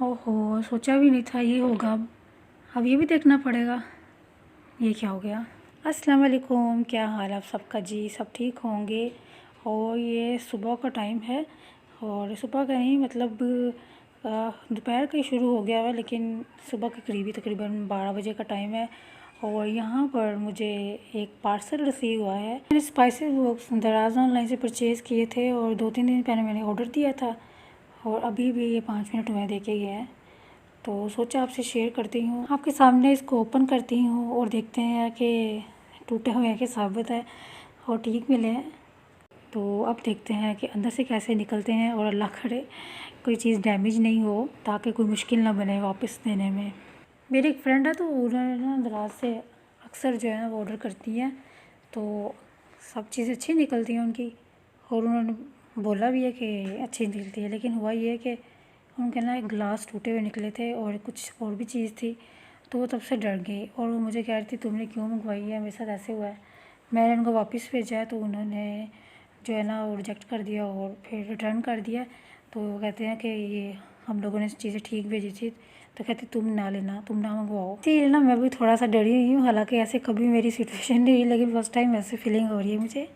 ओहो, सोचा भी नहीं था ये होगा। अब ये भी देखना पड़ेगा ये क्या हो गया। अस्सलाम वालेकुम, क्या हाल है आप सबका जी? सब ठीक होंगे। और ये सुबह का टाइम है, और सुबह का नहीं मतलब दोपहर का ही शुरू हो गया हुआ, लेकिन सुबह के करीबी तकरीबन 12 बजे का टाइम है। और यहाँ पर मुझे एक पार्सल रिसीव हुआ है। मैंने स्पाइसेस बॉक्स दराज ऑनलाइन से परचेज़ किए थे और 2-3 दिन पहले मैंने ऑर्डर दिया था, और अभी भी ये 5 मिनट हुए दे के गए हैं। तो सोचा आपसे शेयर करती हूँ, आपके सामने इसको ओपन करती हूँ और देखते हैं कि टूटे हुए हैं कि साबित है और ठीक मिले हैं। तो अब देखते हैं कि अंदर से कैसे निकलते हैं, और अल्लाह करे कोई चीज़ डैमेज नहीं हो ताकि कोई मुश्किल ना बने वापस देने में। मेरी एक फ्रेंड है तो उन्होंने ना दराज से अक्सर जो है ना वो ऑर्डर करती हैं, तो सब चीज़ें अच्छी निकलती हैं उनकी, और उन्होंने बोला भी है कि अच्छी निकलती है। लेकिन हुआ ये है कि उनके ना एक ग्लास टूटे हुए निकले थे और कुछ और भी चीज़ थी, तो वो तब से डर गई और वो मुझे कह रही थी तुमने क्यों मंगवाई है, मेरे साथ ऐसे हुआ है। मैंने उनको वापस भेजा है तो उन्होंने जो है ना वो रिजेक्ट कर दिया और फिर रिटर्न कर दिया। तो वो कहते हैं कि ये हम लोगों ने चीज़ें ठीक भेजी थी, तो कहती तुम ना लेना, तुम ना मंगवाओ। इसीलिए ना मैं भी थोड़ा सा डरी हुई हूँ, हालांकि ऐसे कभी मेरी सिचुएशन नहीं हुई, लेकिन फर्स्ट टाइम ऐसे फीलिंग हो रही है मुझे।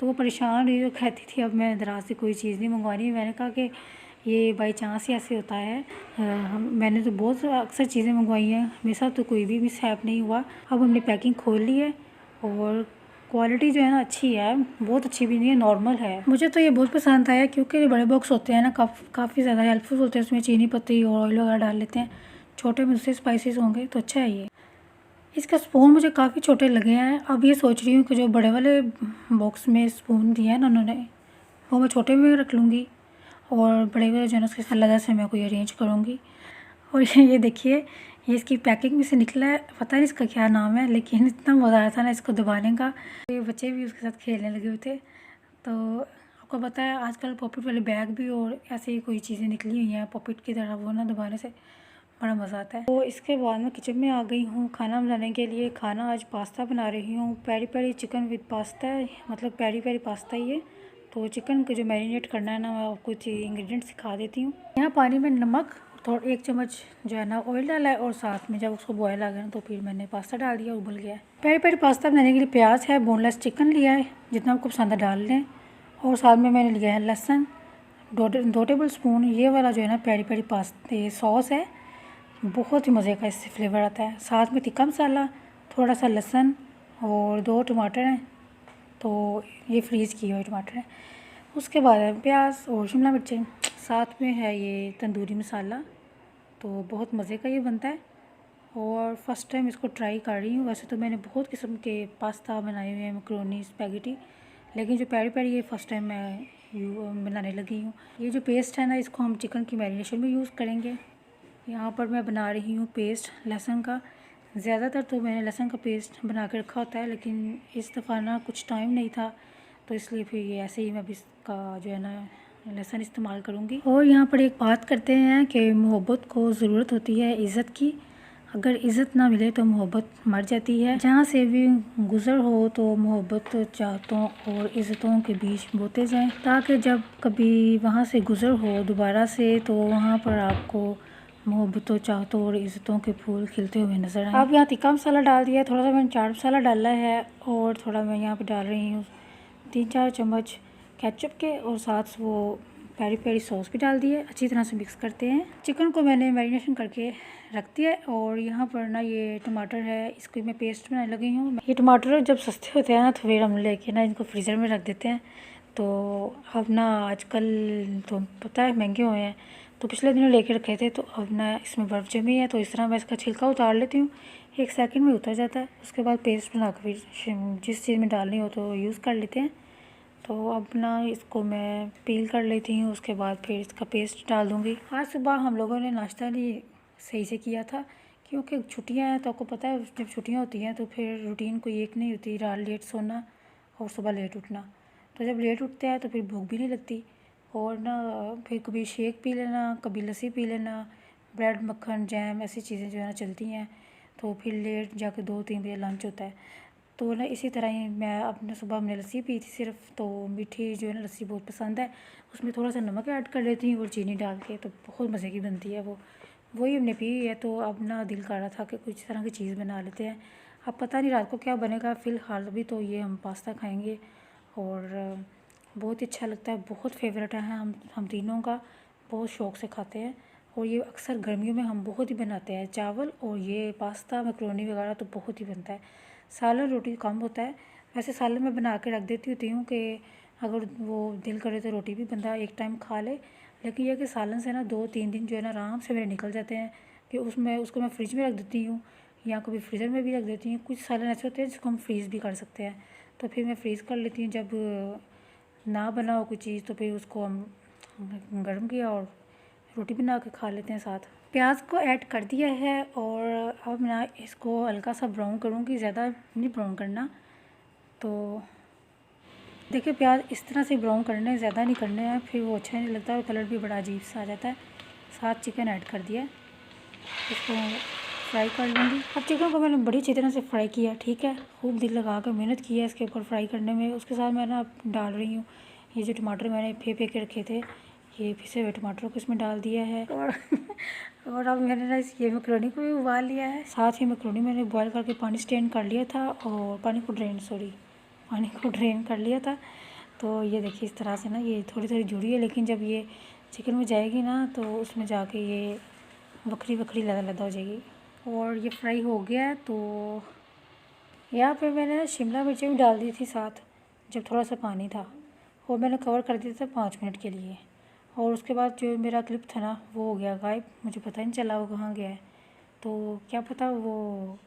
तो वो परेशान हुई, वो कहती थी अब मैं दराज से कोई चीज़ नहीं मंगवानी। मैंने कहा कि ये बाई चांस ही ऐसे होता है, मैंने तो बहुत अक्सर चीज़ें मंगवाई हैं, मेरे साथ तो कोई भी मिसहैप नहीं हुआ। अब हमने पैकिंग खोल ली है और क्वालिटी जो है ना अच्छी है, बहुत अच्छी भी नहीं है, नॉर्मल है। मुझे तो ये बहुत पसंद आया क्योंकि जो बड़े बॉक्स होते हैं ना काफ़ी ज़्यादा हेल्पफुल होते हैं, उसमें चीनी पत्ती और ऑयल वगैरह डाल लेते हैं। छोटे में उससे स्पाइसेस होंगे तो अच्छा है ये। इसका स्पून मुझे काफ़ी छोटे लगे हैं। अब ये सोच रही हूँ कि जो बड़े वाले बॉक्स में स्पून दिए हैं ना उन्होंने, वो मैं छोटे में रख लूँगी, और बड़े वाले जो है ना उसके अलग से मैं कोई अरेंज करूँगी। और ये देखिए, ये इसकी पैकिंग में से निकला है, पता नहीं इसका क्या नाम है, लेकिन इतना मज़ा आया था ना इसको दबाने का। ये बच्चे भी उसके साथ खेलने लगे हुए थे। तो आपको पता है आजकल पॉपिट वाले बैग भी और ऐसे ही कोई चीज़ें निकली हुई हैं पॉपिट की तरह, वो ना दबाने से बड़ा मज़ा आता है। तो इसके बाद मैं किचन में आ गई हूँ खाना बनाने के लिए। खाना आज पास्ता बना रही हूँ, peri peri chicken with pasta है, मतलब पेरी पेरी पास्ता ही है। तो चिकन को जो मैरिनेट करना है ना, मैं आपको कुछ इंग्रेडिएंट सिखा देती हूँ। यहाँ पानी में नमक, थोड़ा 1 चम्मच जो है ना ऑयल डाला है, और साथ में जब उसको बॉयल आ गया ना तो फिर मैंने पास्ता डाल दिया, उबल गया है। पेरी पेरी पास्ता बनाने के लिए प्याज है, बोनलेस चिकन लिया है, जितना आपको पसंद है डाल लें, और साथ में मैंने लिया है लहसुन 2 टेबल स्पून। ये वाला जो है ना पेरी पेरी पास्ता सॉस है, बहुत ही मज़े का इससे फ्लेवर आता है। साथ में तिक्का मसाला, थोड़ा सा लहसुन और 2 टमाटर हैं, तो ये फ्रीज़ किए हुए टमाटर हैं। उसके बाद है प्याज और शिमला मिर्चें, साथ में है ये तंदूरी मसाला। तो बहुत मज़े का ये बनता है, और फर्स्ट टाइम इसको ट्राई कर रही हूँ। वैसे तो मैंने बहुत किस्म के पास्ता बनाए हुए हैं, मैक्रोनी, स्पैगेटी, लेकिन जो पेरी पेरी ये फ़र्स्ट टाइम मैं बनाने लगी हूँ। ये जो पेस्ट है ना, इसको हम चिकन की मैरिनेशन में यूज़ करेंगे। यहाँ पर मैं बना रही हूँ पेस्ट लहसुन का। ज़्यादातर तो मैंने लहसुन का पेस्ट बना के रखा होता है, लेकिन इस दफ़ा ना कुछ टाइम नहीं था, तो इसलिए फिर ये ऐसे ही मैं भी इसका जो है ना लहसुन इस्तेमाल करूँगी। और यहाँ पर एक बात करते हैं कि मोहब्बत को ज़रूरत होती है इज़्ज़त की, अगर इज़्ज़त ना मिले तो मोहब्बत मर जाती है। जहाँ से भी गुज़र हो तो मोहब्बत, चाहतों और इज़्ज़तों के बीच बोते जाएं, ताकि जब कभी वहाँ से गुज़र हो दोबारा से तो वहाँ पर आपको मोहब्बतों, चाहतों और इज़्ज़तों के फूल खिलते हुए नज़र आए। अब यहाँ तिक्का मसाला डाल दिया, थोड़ा सा मैंने चाट मसाला डाला है, और थोड़ा मैं यहाँ पे डाल रही हूँ 3-4 चम्मच केचप के, और साथ वो पेरी पेरी सॉस भी डाल दिए। अच्छी तरह से मिक्स करते हैं। चिकन को मैंने मैरिनेशन करके रख दिया है, और यहाँ पर ना ये टमाटर है, इसकी मैं पेस्ट बनाने लगी हूँ। ये टमाटर जब सस्ते होते हैं ना तो फिर हम लेके ना इनको फ्रीज़र में रख देते हैं। तो अब ना आजकल तो पता है महंगे हुए हैं, तो पिछले दिनों लेके रखे थे, तो अब ना इसमें बर्फ़ जमी है, तो इस तरह मैं इसका छिलका उतार लेती हूँ, 1 सेकंड में उतर जाता है। उसके बाद पेस्ट बना कर फिर जिस चीज़ में डालनी हो तो यूज़ कर लेते हैं। तो अब ना इसको मैं पील कर लेती हूँ, उसके बाद फिर इसका पेस्ट डाल दूँगी। आज सुबह हम लोगों ने नाश्ता नहीं सही से किया था, क्योंकि छुट्टियाँ हैं, तो आपको पता है जब छुट्टियाँ होती हैं तो फिर रूटीन कोई एक नहीं होती, रात लेट सोना और सुबह लेट उठना। तो जब लेट उठते हैं तो फिर भूख भी नहीं लगती, और ना फिर कभी शेक पी लेना, कभी लस्सी पी लेना, ब्रेड, मक्खन, जैम, ऐसी चीज़ें जो है ना चलती हैं, तो फिर लेट जाके 2-3 बजे लंच होता है। तो ना इसी तरह ही मैं अपने सुबह हमने लस्सी पी थी सिर्फ, तो मीठी जो है ना लस्सी बहुत पसंद है, उसमें थोड़ा सा नमक ऐड कर लेती हूँ और चीनी डाल के, तो बहुत मज़े की बनती है वो। वही हमने पी है। तो अब ना दिल कर रहा था कि कुछ तरह की चीज़ बना लेते हैं। अब पता नहीं रात को क्या बनेगा, फ़िलहाल अभी तो ये हम पास्ता खाएँगे और बहुत ही अच्छा लगता है, बहुत फेवरेट है हम तीनों का, बहुत शौक़ से खाते हैं। और ये अक्सर गर्मियों में हम बहुत ही बनाते हैं, चावल और ये पास्ता मैक्रोनी वगैरह तो बहुत ही बनता है। सालन रोटी कम होता है, वैसे सालन मैं बना के रख देती होती हूँ कि अगर वो दिल करे तो रोटी भी बंदा एक टाइम खा ले। लेकिन यह कि सालन से ना 2-3 दिन जो है ना आराम से मेरे निकल जाते हैं, कि उसमें उसको मैं फ्रिज में रख देती हूँ या कभी फ्रीज़र में भी रख देती हूँ। कुछ सालन ऐसे होते हैं जिसको हम फ्रीज़ भी कर सकते हैं, तो फिर मैं फ्रीज़ कर लेती हूँ। जब ना बना हो कोई चीज़ तो फिर उसको हम गर्म किया और रोटी बना के खा लेते हैं साथ। प्याज को ऐड कर दिया है और अब मैं इसको हल्का सा ब्राउन करूँगी, ज़्यादा नहीं ब्राउन करना। तो देखिए प्याज इस तरह से ब्राउन करने हैं, ज़्यादा नहीं करने हैं, फिर वो अच्छा नहीं लगता और कलर भी बड़ा अजीब सा आ जाता है। साथ चिकन ऐड कर दिया, इसको फ्राई कर लूँगी। अब चिकन को मैंने बड़ी अच्छी तरह से फ्राई किया, ठीक है, खूब दिल लगा कर मेहनत की है इसके ऊपर फ्राई करने में। उसके साथ मैं ना डाल रही हूँ ये जो टमाटर मैंने फेंक के रखे थे, ये पिसे हुए टमाटर को इसमें डाल दिया है और और अब मैंने ना ये मैक्रोनी को भी उबाल लिया है। साथ ही मैक्रोनी मैंने बॉयल करके पानी स्ट्रेन कर लिया था और पानी को ड्रेन कर लिया था। तो ये देखिए इस तरह से ना ये थोड़ी थोड़ी जुड़ी है, लेकिन जब ये चिकन में जाएगी ना तो उसमें जाके ये बकरी लदा हो जाएगी। और ये फ्राई हो गया है। तो यहाँ पे मैंने शिमला मिर्चें भी डाल दी थी साथ, जब थोड़ा सा पानी था, और मैंने कवर कर दिया था 5 मिनट के लिए। और उसके बाद जो मेरा क्लिप था ना वो हो गया गायब, मुझे पता ही नहीं चला वो कहाँ गया है। तो क्या पता वो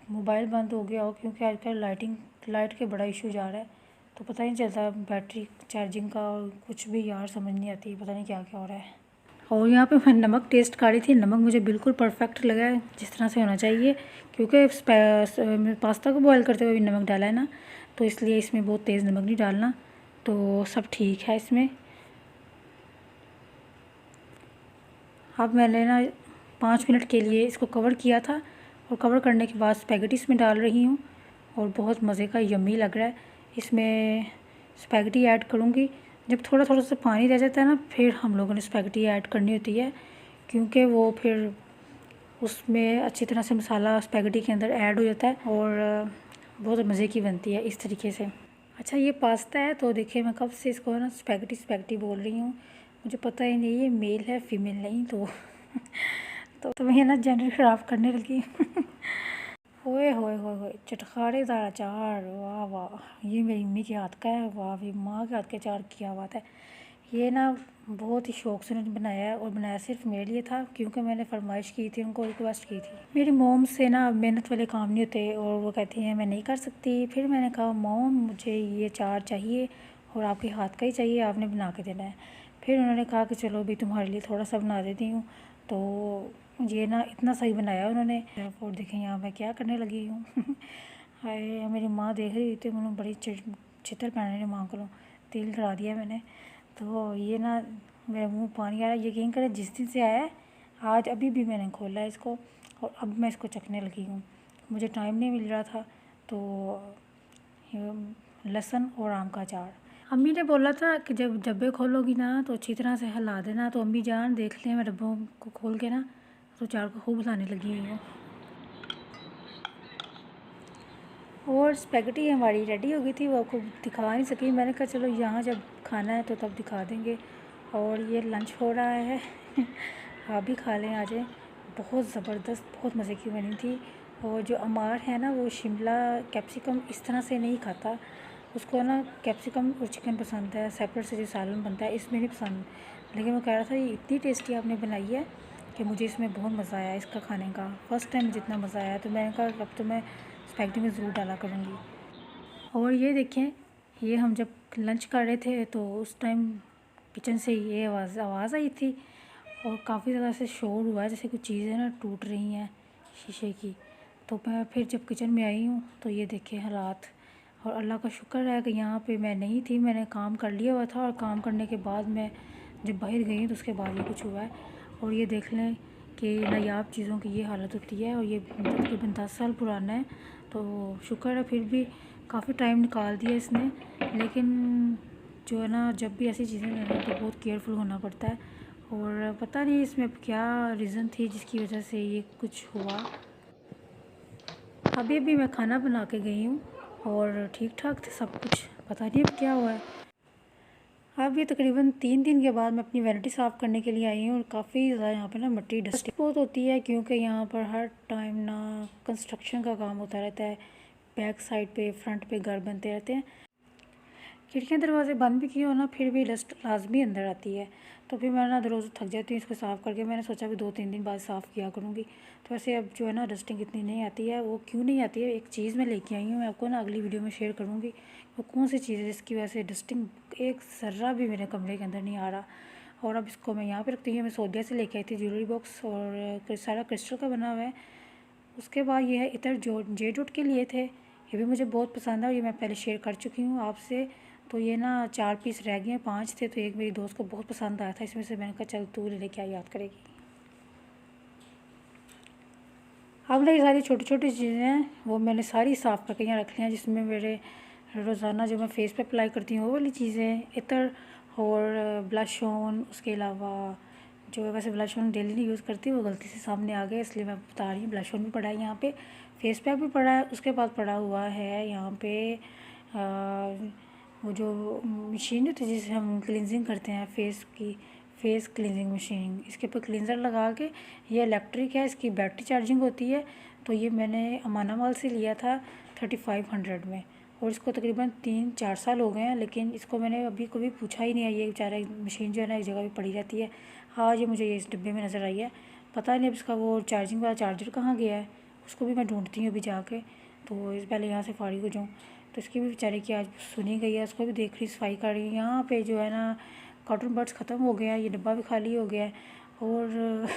मोबाइल बंद हो गया हो, क्योंकि आजकल लाइट के बड़ा इशू जा रहा है, तो पता ही नहीं चलता बैटरी चार्जिंग का, और कुछ भी यार समझ नहीं आती, पता नहीं क्या क्या हो रहा है। और यहाँ पे मैं नमक टेस्ट कर रही थी, नमक मुझे बिल्कुल परफेक्ट लगा है, जिस तरह से होना चाहिए, क्योंकि पास्ता को बॉयल करते हुए भी नमक डाला है ना, तो इसलिए इसमें बहुत तेज़ नमक नहीं डालना, तो सब ठीक है इसमें। अब मैंने ना 5 मिनट के लिए इसको कवर किया था, और कवर करने के बाद स्पैगेटी इसमें डाल रही हूँ, और बहुत मज़े का यम्मी लग रहा है। इसमें स्पैगेटी ऐड करूँगी, जब थोड़ा थोड़ा सा पानी रह जाता है ना, फिर हम लोगों ने स्पैगेटी ऐड करनी होती है, क्योंकि वो फिर उसमें अच्छी तरह से मसाला स्पैगेटी के अंदर ऐड हो जाता है और बहुत मज़े की बनती है इस तरीके से। अच्छा ये पास्ता है, तो देखिए मैं कब से इसको ना स्पैगेटी बोल रही हूँ, मुझे पता ही नहीं ये मेल है फीमेल नहीं, तो मैं ना जेंडर ख़राब करने लगी। ओए होए होए होए, चटखारेदार अचार, वाह वाह, ये मेरी अम्मी के हाथ का है, वाह मेरी माँ के हाथ के अचार की क्या बात है। ये ना बहुत ही शौक़ से उन्होंने बनाया, और बनाया सिर्फ मेरे लिए था, क्योंकि मैंने फरमाइश की थी, उनको रिक्वेस्ट की थी। मेरी मोम से ना मेहनत वाले काम नहीं होते, और वो कहती हैं मैं नहीं कर सकती। फिर मैंने कहा मोम मुझे ये अचार चाहिए और आपके हाथ का ही चाहिए, आपने बना के देना है। फिर उन्होंने कहा कि चलो भी तुम्हारे लिए थोड़ा सा बना देती हूँ। तो ये ना इतना सही बनाया उन्होंने। और देखें यहाँ मैं क्या करने लगी हूँ। हाय मेरी माँ देख रही थी, उन्होंने बड़ी चित्र पहने माँ को, तेल चढ़ा दिया मैंने। तो ये ना मेरे मुंह पानी आ रहा है, यकीन करें जिस दिन से आया है आज अभी भी मैंने खोला है इसको, और अब मैं इसको चखने लगी हूँ। मुझे टाइम नहीं मिल रहा था, तो लहसुन और आम का अचार। अम्मी ने बोला था कि जब डब्बे खोलोगी ना तो अच्छी तरह से हिला देना, तो अम्मी जान देख लें मैं डब्बों को खोल के ना तो अचार को खूब हिलाने लगी हुई हूँ। और स्पैगेटी हमारी रेडी हो गई थी, वो आपको दिखा नहीं सकी, मैंने कहा चलो यहाँ जब खाना है तो तब दिखा देंगे। और ये लंच हो रहा है। आप भी खा लें आ जाए, बहुत ज़बरदस्त बहुत मज़े की बनी थी। और जो अमार है ना वो शिमला कैप्सिकम इस तरह से नहीं खाता, उसको ना कैप्सिकम और चिकन पसंद है, सेपरेट से जो सालन बनता है इसमें नहीं पसंद। लेकिन वो कह रहा था ये इतनी टेस्टी आपने बनाई है कि मुझे इसमें बहुत मज़ा आया इसका खाने का, फ़र्स्ट टाइम जितना मज़ा आया। तो मैंने कहा अब तो मैं स्पैगेटी में ज़रूर डाला करूँगी। और ये देखें, ये हम जब लंच कर रहे थे तो उस टाइम किचन से ये आवाज़ आई थी, और काफ़ी ज़्यादा से शोर हुआ है, जैसे कुछ चीज़ें ना टूट रही हैं शीशे की। तो मैं फिर जब किचन में आई हूँ तो ये देखे हालात, और अल्लाह का शुक्र है कि यहाँ पे मैं नहीं थी, मैंने काम कर लिया हुआ था, और काम करने के बाद मैं जब बाहर गई तो उसके बाद ये कुछ हुआ है। और ये देख लें कि नायाब चीज़ों की ये हालत होती है, और ये तकरीबन 10 साल पुराना है, तो शुक्र है फिर भी काफ़ी टाइम निकाल दिया इसने। लेकिन जो है ना, जब भी ऐसी चीज़ें लेना तो बहुत केयरफुल होना पड़ता है। और पता नहीं इसमें क्या रीज़न थी जिसकी वजह से ये कुछ हुआ। अभी अभी मैं खाना बना के गई हूँ और ठीक ठाक थे सब कुछ, पता नहीं अब क्या हुआ है। अब ये तकरीबन 3 दिन के बाद मैं अपनी वैनिटी साफ़ करने के लिए आई हूँ और काफ़ी ज़्यादा यहाँ पे ना मिट्टी डस्ट बहुत होती है, क्योंकि यहाँ पर हर टाइम ना कंस्ट्रक्शन का काम होता रहता है। बैक साइड पे फ्रंट पे घर बनते रहते हैं। खिड़कियाँ दरवाजे बंद भी किए हो ना, फिर भी डस्ट लाजमी अंदर आती है। तो फिर मैं ना रोज़ थक जाती हूँ इसको साफ़ करके। मैंने सोचा भी 2-3 दिन बाद साफ़ किया करूँगी। तो वैसे अब जो है ना डस्टिंग इतनी नहीं आती है। वो क्यों नहीं आती है, एक चीज़ मैं लेके आई हूँ, मैं आपको ना अगली वीडियो में शेयर करूँगी वो कौन सी चीज़ है जिसकी वजह से डस्टिंग एक ज़र्रा भी मेरे कमरे के अंदर नहीं आ रहा। और अब इसको मैं यहाँ पर रखती हूँ। मैं सऊदीया से लेके आई थी ज्वेलरी बॉक्स, और सारा क्रिस्टल का बना हुआ है। उसके बाद ये है इतर जो जेड के लिए थे, ये भी मुझे बहुत पसंद है और ये मैं पहले शेयर कर चुकी हूँ आपसे। तो ये ना 4 पीस रह गए हैं, 5 थे, तो एक मेरी दोस्त को बहुत पसंद आया था इसमें से। मैंने कहा चल तू ले क्या याद करेगी। अब ये सारी छोटी छोटी चीज़ें हैं वो मैंने सारी साफ़ करके यहाँ रख ली हैं, जिसमें मेरे रोज़ाना जो मैं फ़ेस पे अप्लाई करती हूँ वो वाली चीज़ें, इतर और ब्लश ऑन। उसके अलावा जो वैसे ब्लश ऑन डेली नहीं यूज़ करती, वो गलती से सामने आ गया इसलिए मैं बता रही हूँ। ब्लश ऑन भी पड़ा है यहाँ पे, फेस पैक भी पड़ा है। उसके बाद पड़ा हुआ है यहाँ पे वो जो मशीन होती है जिससे हम क्लिनजिंग करते हैं फेस की, फेस क्लिनजिंग मशीन। इसके ऊपर क्लिनज़र लगा के, ये इलेक्ट्रिक है, इसकी बैटरी चार्जिंग होती है। तो ये मैंने अमाना मॉल से लिया था 3500 में, और इसको तकरीबन 3-4 साल हो गए हैं। लेकिन इसको मैंने अभी कभी पूछा ही नहीं है। ये बेचारा मशीन जो है ना एक जगह भी पड़ी रहती है। हाँ, ये मुझे ये इस डिब्बे में नज़र आई है, पता नहीं अब इसका वो चार्जिंग वाला चार्जर कहाँ गया है, उसको भी मैं ढूंढती हूँ अभी जाके। तो इस पहले यहाँ से फारिग हो जाऊँ। तो इसकी भी बेचारे की आज सुनी गई है, उसको भी देख रही, सफाई कर रही। यहाँ पे जो है ना कॉटन बड्स ख़त्म हो गया है, ये डब्बा भी खाली हो गया है। और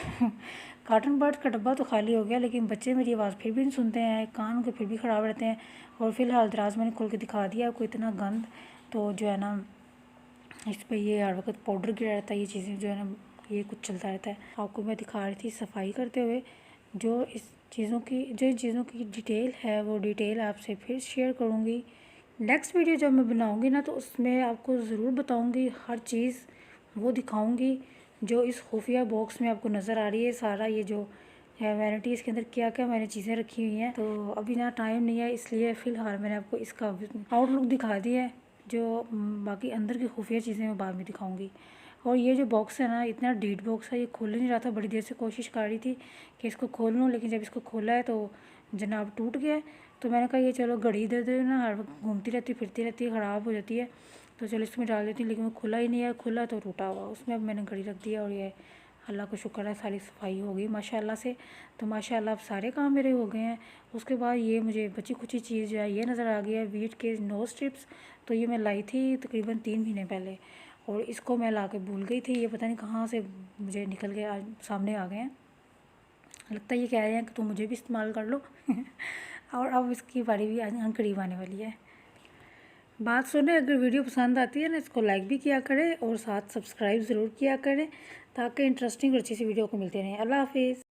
कॉटन बड्स का डब्बा तो खाली हो गया, लेकिन बच्चे मेरी आवाज़ फिर भी नहीं सुनते हैं, कान उनके फिर भी ख़राब रहते हैं। और फ़िलहाल दराज मैंने खोल के दिखा दिया आपको, इतना गंद। तो जो है ना इस पर ये हर वक्त पाउडर गिरा रहता है, ये चीज़ें जो है ना ये कुछ चलता रहता है। आपको मैं दिखा रही थी सफाई करते हुए। जो इस चीज़ों की जो इन चीज़ों की डिटेल है वो डिटेल आपसे फिर शेयर करूँगी। नेक्स्ट वीडियो जब मैं बनाऊँगी ना तो उसमें आपको ज़रूर बताऊँगी, हर चीज़ वो दिखाऊँगी जो इस खुफिया बॉक्स में आपको नज़र आ रही है। सारा ये जो है वैनिटी, इसके अंदर क्या क्या मैंने चीज़ें रखी हुई हैं। तो अभी ना टाइम नहीं है, इसलिए फ़िलहाल मैंने आपको इसका आउटलुक दिखा दिया है। जो बाकी अंदर की खुफिया चीज़ें मैं बाद में दिखाऊँगी। और ये जो बॉक्स है ना इतना डीट बॉक्स है, ये खोल नहीं रहा था। बड़ी देर से कोशिश कर रही थी कि इसको खोल लूँ, लेकिन जब इसको खोला है तो जनाब टूट गया है। तो मैंने कहा ये चलो घड़ी इधर उधर ना हर वक्त घूमती रहती फिरती रहती है, ख़राब हो जाती है, तो चलो इसमें डाल देती हूँ। लेकिन वो खुला ही नहीं है, खुला तो टूटा हुआ। उसमें अब मैंने घड़ी रख दिया और ये अल्लाह का शुक्र है सारी सफाई हो गई माशाल्लाह से। तो माशाल्लाह अब सारे काम मेरे हो गए हैं। उसके बाद ये मुझे बची कुची चीज़ जो है ये नज़र आ गया है, वीट के नोज स्ट्रिप्स। तो ये मैं लाई थी तकरीबन 3 महीने पहले, और इसको मैं ला के भूल गई थी। ये पता नहीं कहाँ से मुझे निकल के आज सामने आ गए हैं। लगता है ये कह रहे हैं कि तुम मुझे भी इस्तेमाल कर लो। और अब इसकी बारी भी आज करीब आने वाली है। बात सुने, अगर वीडियो पसंद आती है ना इसको लाइक भी किया करें और साथ सब्सक्राइब ज़रूर किया करें, ताकि इंटरेस्टिंग और अच्छी सी वीडियो को मिलते रहें। अल्लाह हाफिज़।